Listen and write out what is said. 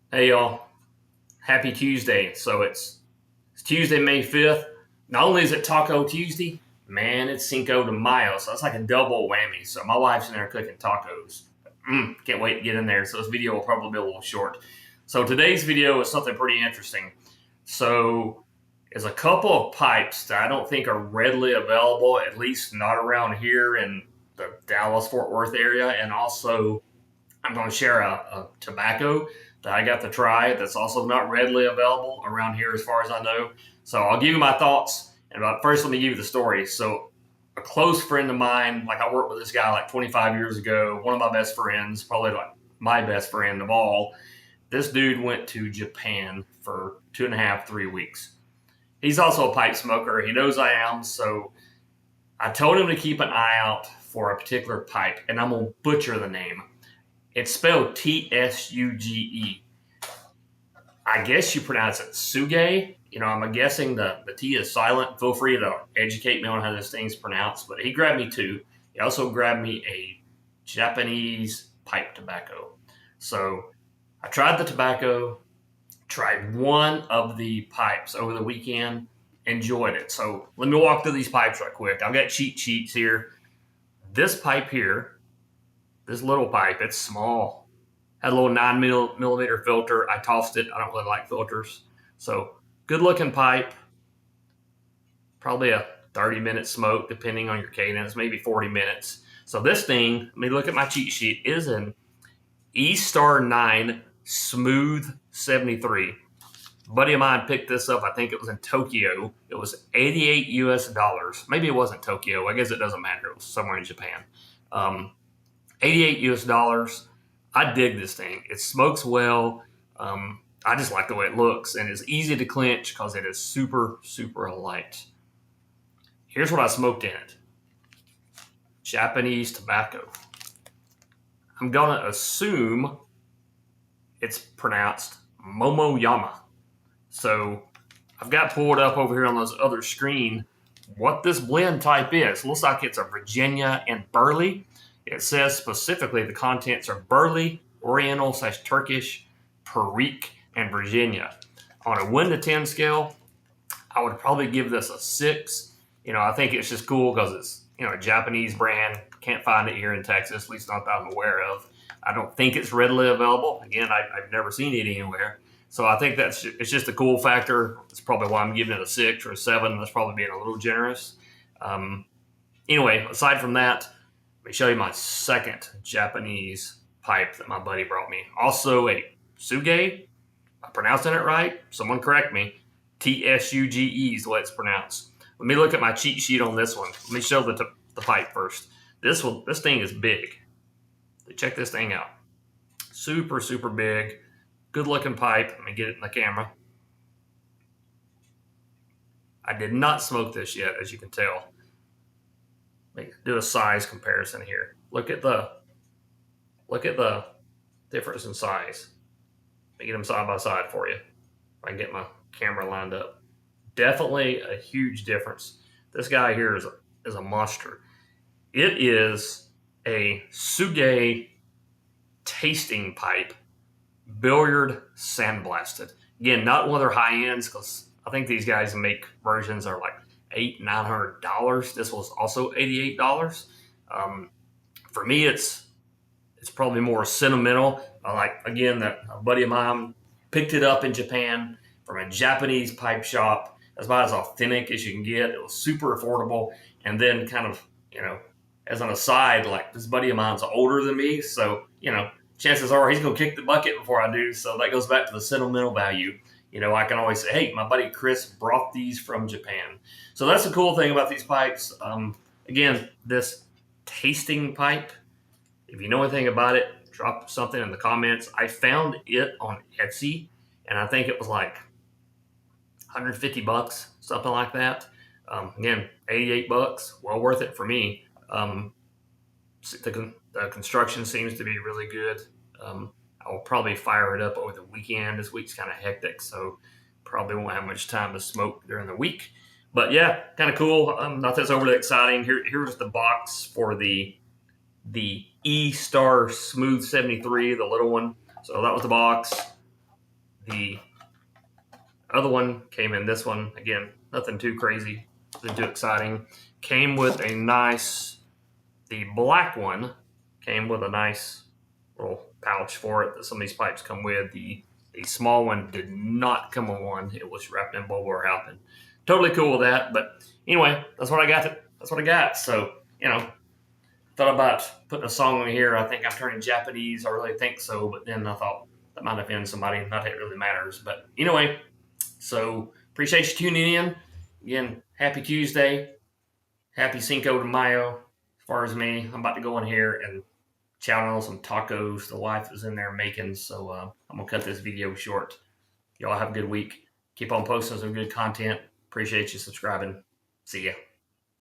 Hey y'all, happy Tuesday. So it's Tuesday, May 5th. Not only is it Taco Tuesday, man, it's Cinco de Mayo. So that's like a double whammy. So my wife's in there cooking tacos. Can't wait to get in there. So this video will probably be a little short. So today's video is something pretty interesting. So there's a couple of pipes that I don't think are readily available, at least not around here in the Dallas Fort Worth area. And also I'm going to share a tobacco that I got to try that's also not readily available around here as far as I know. So I'll give you my thoughts. And about first, let me give you the story. So a close friend of mine, like I worked with this guy like 25 years ago, one of my best friends, probably like my best friend of all. This dude went to Japan for 2.5, 3 weeks. He's also a pipe smoker. He knows I am. So I told him to keep an eye out for a particular pipe, and I'm going to butcher the name. It's spelled Tsuge. I guess you pronounce it Tsuge. I'm guessing the T is silent. Feel free to educate me on how this thing's pronounced. But he grabbed me two. He also grabbed me a Japanese pipe tobacco. So I tried the tobacco, tried one of the pipes over the weekend, enjoyed it. So let me walk through these pipes right quick. I've got cheat sheets here. This pipe here, this little pipe, it's small. Had a little 9 millimeter filter. I tossed it. I don't really like filters. So good looking pipe. Probably a 30-minute smoke, depending on your cadence, maybe 40 minutes. So this thing, let me look at my cheat sheet, is an E-Star 9 Smooth 73. A buddy of mine picked this up. I think it was in Tokyo. It was 88 US dollars. Maybe it wasn't Tokyo. I guess it doesn't matter. It was somewhere in Japan. 88 US dollars. I dig this thing. It smokes well. I just like the way it looks, and it's easy to clench because it is super, super light. Here's what I smoked in it. Japanese tobacco. I'm going to assume it's pronounced Momoyama. So I've got pulled up over here on this other screen what this blend type is. Looks like it's a Virginia and Burley. It says specifically the contents are Burley, Oriental/Turkish, Perique, and Virginia. On a 1 to 10 scale, I would probably give this a 6. I think it's just cool because it's a Japanese brand. Can't find it here in Texas, at least not that I'm aware of. I don't think it's readily available. Again, I've never seen it anywhere. So I think it's just a cool factor. It's probably why I'm giving it a 6 or a 7. That's probably being a little generous. Anyway, aside from that, let me show you my second Japanese pipe that my buddy brought me. Also a Tsuge. I'm pronouncing it right. Someone correct me. Tsuge is the way it's pronounced. Let me look at my cheat sheet on this one. Let me show the pipe first. This thing is big. Check this thing out. Super, super big. Good looking pipe. Let me get it in the camera. I did not smoke this yet, as you can tell. Let me do a size comparison here. Look at the difference in size. Let me get them side by side for you. If I can get my camera lined up. Definitely a huge difference. This guy here is a monster. It is a Tsuge tasting pipe, billiard sandblasted. Again, not one of their high ends because I think these guys make versions that are like $800-900. This was also $88. For me, it's probably more sentimental. Again, that a buddy of mine picked it up in Japan from a Japanese pipe shop. That's about as authentic as you can get. It was super affordable. And then kind of, as an aside, like this buddy of mine's older than me. So, chances are he's going to kick the bucket before I do. So that goes back to the sentimental value. I can always say, hey, my buddy Chris brought these from Japan. So that's the cool thing about these pipes. Again, this tasting pipe, if you know anything about it, drop something in the comments. I found it on Etsy, and I think it was like $150, something like that. Again, $88, well worth it for me. The construction seems to be really good. I will probably fire it up over the weekend. This week's kind of hectic, so probably won't have much time to smoke during the week. But yeah, kind of cool. Not that's overly exciting. Here's the box for the E-Star Smooth 73, the little one. So that was the box. The other one came in this one. Again, nothing too crazy, nothing too exciting. Came with a nice, the black one came with a nice little pouch for it that some of these pipes come with. The small one did not come with one. It was wrapped in bubble wrap, and totally cool with that. But anyway, that's what I got. That's what I got. So, thought about putting a song in here. I think I'm turning Japanese. I really think so. But then I thought that might offend somebody. Not that it really matters. But anyway, so appreciate you tuning in. Again, happy Tuesday. Happy Cinco de Mayo. As far as me, I'm about to go in here and chow on some tacos the wife is in there making. So I'm going to cut this video short. Y'all have a good week. Keep on posting some good content. Appreciate you subscribing. See ya.